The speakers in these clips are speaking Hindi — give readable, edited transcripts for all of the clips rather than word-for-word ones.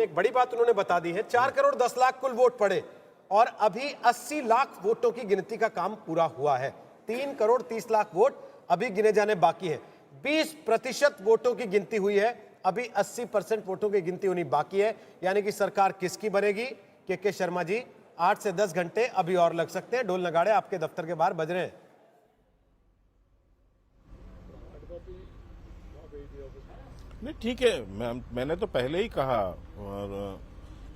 एक बड़ी बात उन्होंने बता दी है। 4 करोड़ 10 लाख कुल वोट पड़े और अभी 80 लाख वोटों की गिनती का काम पूरा हुआ है। 3 करोड़ 30 लाख वोट अभी गिने जाने बाकी है। 20% वोटों की गिनती हुई है, अभी 80% वोटों की गिनती होनी बाकी है। यानी कि सरकार किसकी बनेगी? के शर्मा जी, 8 से 10 घंटे अभी और लग सकते हैं। ढोल नगाड़े आपके दफ्तर के बाहर बज रहे हैं। नहीं, ठीक है, मैंने तो पहले ही कहा और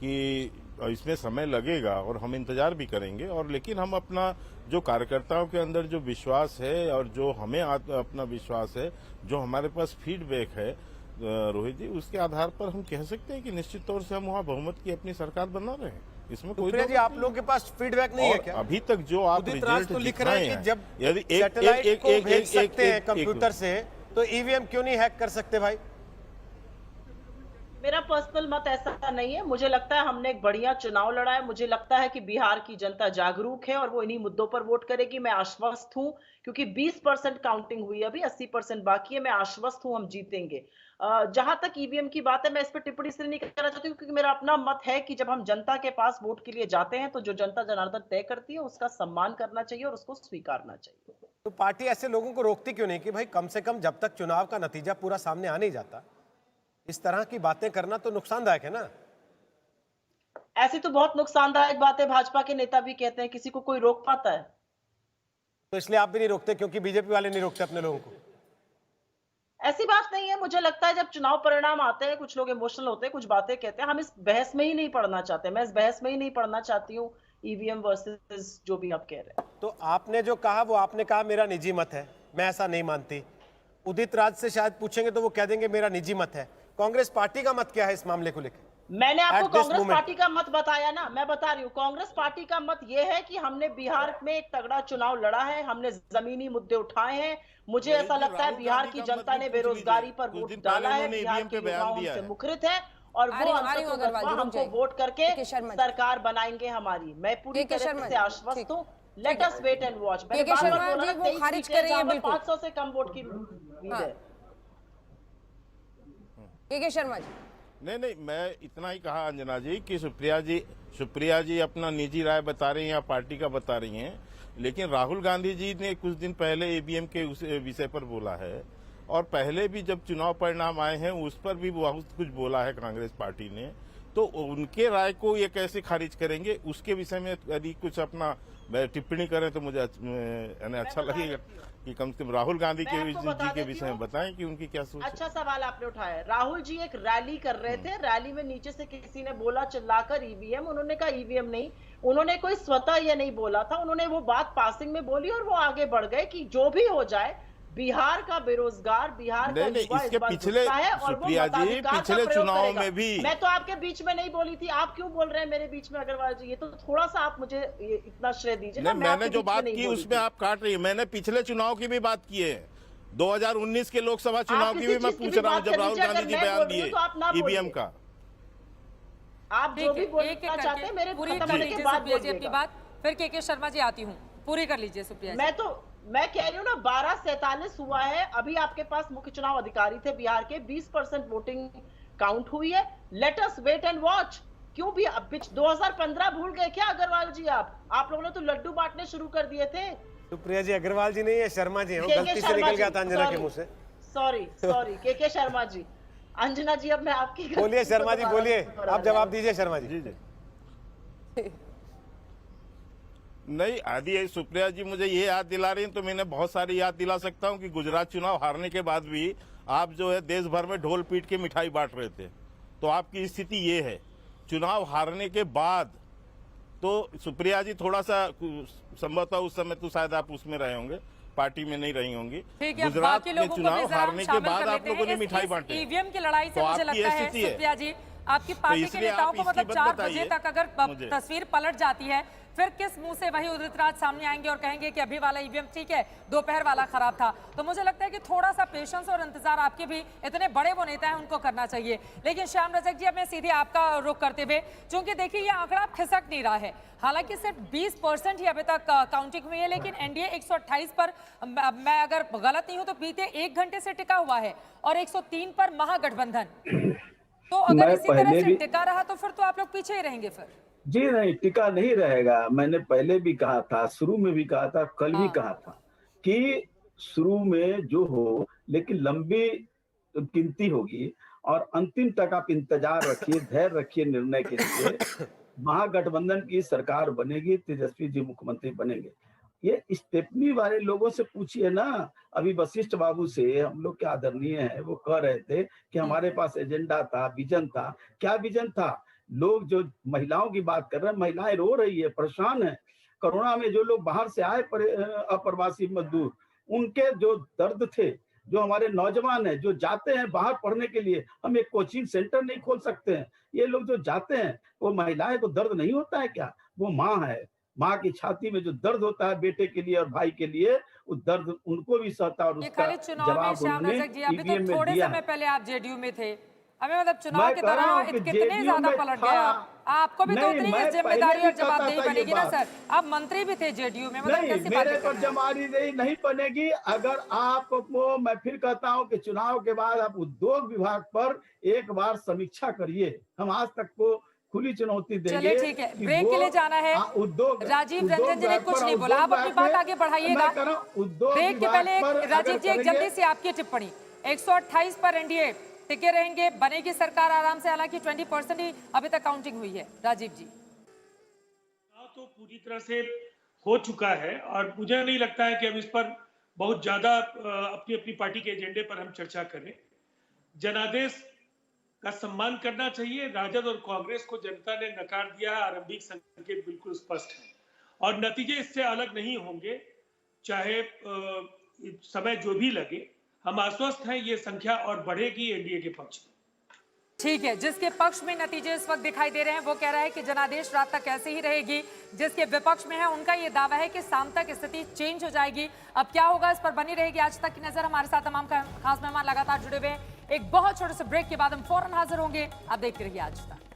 कि इसमें समय लगेगा और हम इंतजार भी करेंगे, और लेकिन हम अपना जो कार्यकर्ताओं के अंदर जो विश्वास है और जो हमें अपना विश्वास है, जो हमारे पास फीडबैक है रोहित जी, उसके आधार पर हम कह सकते हैं कि निश्चित तौर से हम वहाँ बहुमत की अपनी सरकार बना रहे हैं। इसमें कोई जी, आप लोगों के पास फीडबैक नहीं है क्या? अभी तक जो आप रिजल्ट तो लिख रहे हैं कि जब यदि सैटेलाइट को भेज सकते हैं कंप्यूटर से, तो ईवीएम क्यों नहीं हैक कर सकते भाई? मेरा पर्सनल मत ऐसा नहीं है। मुझे लगता है हमने एक बढ़िया चुनाव लड़ा है। मुझे लगता है कि बिहार की जनता जागरूक है और वो इन्हीं मुद्दों पर वोट करेगी। मैं आश्वस्त हूं, क्योंकि 20% काउंटिंग हुई है, अभी 80% बाकी है। मैं आश्वस्त हूं हम जीतेंगे। जहां तक ईवीएम की बात है, मैं इस पर टिप्पणी इसलिए नहीं करना चाहती हूँ क्योंकि मेरा अपना मत है कि जब हम जनता के पास वोट के लिए जाते हैं तो जो जनता जनार्दन तय करती है उसका सम्मान करना चाहिए और उसको स्वीकारना चाहिए। तो पार्टी ऐसे लोगों को रोकती क्यों नहीं कि भाई कम से कम जब तक चुनाव का नतीजा पूरा सामने आ नहीं जाता, इस तरह की बातें करना तो नुकसानदायक है ना? ऐसी तो बहुत नुकसानदायक बातें भाजपा के नेता भी कहते हैं, किसी को कोई रोक पाता है? तो इसलिए आप भी नहीं रोकते क्योंकि बीजेपी वाले नहीं रोकते अपने लोगों को? ऐसी बात नहीं है। मुझे लगता है जब चुनाव परिणाम आते हैं, कुछ लोग इमोशनल होते हैं, कुछ बातें कहते हैं, हम इस बहस में ही नहीं पढ़ना चाहते। मैं इस बहस में ही नहीं पढ़ना चाहती हूँ, ईवीएम वर्सेस जो भी आप कह रहे हैं। तो आपने जो कहा वो आपने कहा मेरा निजी मत है, मैं ऐसा नहीं मानती। उदित राज से शायद पूछेंगे तो वो कह देंगे मेरा निजी मत है। कांग्रेस पार्टी का मत क्या है इस मामले को लेकर? मैंने आपको कांग्रेस पार्टी का मत बताया ना, मैं बता रही हूँ। कांग्रेस पार्टी का मत यह है कि हमने बिहार में एक तगड़ा चुनाव लड़ा है, हमने जमीनी मुद्दे उठाए हैं। मुझे ऐसा लगता है बिहार की जनता ने बेरोजगारी पर वोट डाला है, बिहार के युवाओं हमसे मुखरित है और वो हमको वोट करके सरकार बनाएंगे हमारी। मैं पूरी तरह से आश्वस्त हूँ। Let us wait and watch. 500 से कम वोट की उम्मीद है। के शर्मा जी, नहीं, मैं इतना ही कहा अंजना जी कि सुप्रिया जी अपना निजी राय बता रही हैं या पार्टी का बता रही हैं, लेकिन राहुल गांधी जी ने कुछ दिन पहले ईवीएम के उस विषय पर बोला है और पहले भी जब चुनाव परिणाम आए हैं उस पर भी बहुत कुछ बोला है कांग्रेस पार्टी ने। तो उनके राय को ये कैसे खारिज करेंगे, उसके विषय में यदि कुछ अपना टिप्पणी करें तो मुझे अच्छा लगेगा कि कम से कम राहुल गांधी जी के विषय में बताएं कि उनकी क्या सोच है। अच्छा सवाल आपने उठाया। राहुल जी एक रैली कर रहे थे, रैली में नीचे से किसी ने बोला चिल्लाकर ईवीएम, उन्होंने कहा ईवीएम नहीं। उन्होंने कोई स्वतः ये नहीं बोला था, उन्होंने वो बात पासिंग में बोली और वो आगे बढ़ गए कि जो भी हो जाए बिहार का बेरोजगार, बिहार का युवा इसके पिछले सुप्रिया जी पिछले चुनाव में भी मैं तो आपके बीच में नहीं बोली थी। आप क्यों बोल रहे हैं मेरे बीच में अग्रवाल जी? ये तो थोड़ा सा आप मुझे इतना श्रेय दीजिए ना। मैंने जो बात की उसमें आप काट रही है। मैंने पिछले चुनाव की भी बात की है, 2019 के लोकसभा चुनाव की भी मैं पूछ रहा हूँ, जब राहुल गांधी जी बयान दिए ईवीएम का। आप जो भी बोलना चाहते हैं मेरे खत्म होने के बाद बोलिए अपनी बात। फिर के शर्मा जी आती हूँ, पूरी कर लीजिए सुप्रिया जी। मैं कह रही हूँ ना, 12:47 हुआ है। अभी आपके पास मुख्य चुनाव अधिकारी थे बिहार के, 20% वोटिंग काउंट हुई है। Let us wait and watch. क्यों भी 2015 भूल गए क्या अग्रवाल जी? आप लोगों ने तो लड्डू बांटने शुरू कर दिए थे। सुप्रिया जी अग्रवाल जी नहीं है, शर्मा जी हैं, गलती से निकल गया था अंजना के मुंह से। सॉरी के शर्मा जी। अंजना जी अब मैं आपकी बोलिए शर्मा जी, बोलिए आप जवाब दीजिए शर्मा जी। नहीं आदि सुप्रिया जी मुझे ये याद दिला रही हैं तो मैंने बहुत सारी याद दिला सकता हूं कि गुजरात चुनाव हारने के बाद भी आप जो है देश भर में ढोल पीट के मिठाई बांट रहे थे। तो आपकी स्थिति ये है चुनाव हारने के बाद। तो सुप्रिया जी थोड़ा सा संभवतः उस समय तो शायद आप उसमें रहे होंगे, पार्टी में नहीं रही होंगी। गुजरात में चुनाव हारने के बाद आप लोगों ने मिठाई बांटी। ईवीएम की लड़ाई से मुझे लगता है सुप्रिया जी आपकी पार्टी के नेताओं को मतलब 4 बजे तक अगर तस्वीर पलट जाती है, फिर किस मुंह से वही उदित राज सामने आएंगे और कहेंगे कि अभी वाला ईवीएम ठीक है, दोपहर वाला खराब था। तो मुझे लगता है कि थोड़ा सा पेशेंस और इंतजार आपके भी, इतने बड़े वो नेता हैं उनको करना चाहिए। लेकिन श्याम रजक जी, अब मैं सीधे आपका रुख करते हुए, क्योंकि देखिए ये आंकड़ा खिसक नहीं रहा है। हालांकि सिर्फ 20% ही अभी तक काउंटिंग हुई है, लेकिन एनडीए 128 पर, मैं अगर गलत नहीं हूं तो बीते 1 घंटे से टिका हुआ है, और 103 पर महागठबंधन। तो अगर मैं इसी तरह पहले से भी टिका रहा तो फिर तो आप लोग पीछे ही रहेंगे फिर। जी नहीं, टिका नहीं रहेगा। मैंने पहले भी कहा था, शुरू में भी कहा था, कल भी हाँ। कहा था कि शुरू में जो हो, लेकिन लंबी गिनती होगी और अंतिम तक आप इंतजार रखिए, धैर्य रखिए निर्णय के लिए। महागठबंधन की सरकार बनेगी, तेजस्वी जी मुख्यमंत्री बनेंगे। ये स्टेपनी वाले लोगों से पूछिए ना। अभी वशिष्ठ बाबू से हम लोग के आदरणीय हैं, वो कह रहे थे कि हमारे पास एजेंडा था, विजन था। क्या विजन था? लोग जो महिलाओं की बात कर रहे हैं, महिलाएं रो रही है, परेशान है। कोरोना में जो लोग बाहर से आए अप्रवासी मजदूर, उनके जो दर्द थे, जो हमारे नौजवान हैं जो जाते हैं बाहर पढ़ने के लिए, हम एक कोचिंग सेंटर नहीं खोल सकते हैं। ये लोग जो जाते हैं, वो महिलाएं को दर्द नहीं होता है क्या? वो माँ है, माँ की छाती में जो दर्द होता है बेटे के लिए और भाई के लिए, वो दर्द उनको भी सहता और ये उसका खाली चुनाव में जवाब श्याम उन्होंने रजक जी, अभी तो ईवीएम में थोड़े दिया समय है। पहले आप जेडीयू में थे। अभी मतलब चुनाव मैं के कह रहा दौरान हूं कि कितने JDU ज्यादा में पलट था। गया आपको भी तो नहीं, उतनी मैं ही जिम्मेदारी पहले और भी जवाबदेही कहता था ये बनेगी ना बात। सर। आप मंत्री भी थे जेडीयू में, मतलब नहीं, कैसी मेरे बातें पर कर रहे हैं? जवाबदेही नहीं बनेगी। अगर आपको, मैं फिर कहता हूं कि चुनाव के बाद आप उद्योग विभाग पर एक बार समीक्षा करिए। हम आज तक को खुली चुनौती चलिए देंगे ठीक है, कि ब्रेक वो के लिए जाना है। उद्योग राजीव उद्योग रंजन जी ने विभाग कुछ पर, नहीं बोला, उद्योग आप अपनी विभाग बात में आगे बढ़ाइएगा। मैं कह रहा हूं, उद्योग ब्रेक के विभाग पहले पर राजीव अगर जी एक करेंगे। जल्दी से आपकी टिप्पणी। 128 पर एनडीए टिके रहेंगे, बनेगी सरकार आराम से, हालांकि 20% ही अभी तक काउंटिंग हुई है। राजीव जी। तो पूरी तरह से हो चुका है और मुझे नहीं लगता है कि हम इस पर बहुत ज्यादा अपनी अपनी पार्टी के एजेंडे पर हम चर्चा करें। जनादेश का सम्मान करना चाहिए। राजद और कांग्रेस को जनता ने नकार दिया है, आरंभिक संकेत बिल्कुल स्पष्ट है और नतीजे इससे अलग नहीं होंगे, चाहे समय जो भी लगे। हम आश्वस्त हैं, ये संख्या और बढ़ेगी एनडीए के पक्ष में। ठीक है, जिसके पक्ष में नतीजे इस वक्त दिखाई दे रहे हैं वो कह रहा है कि जनादेश रात तक ऐसे ही रहेगी। जिसके विपक्ष में है उनका ये दावा है कि शाम तक स्थिति चेंज हो जाएगी। अब क्या होगा इस पर बनी रहेगी आज तक की नजर। हमारे साथ तमाम खास मेहमान लगातार जुड़े हुए हैं। एक बहुत छोटे से ब्रेक के बाद हम फौरन हाजिर होंगे। आप देखते रहिए आज तक।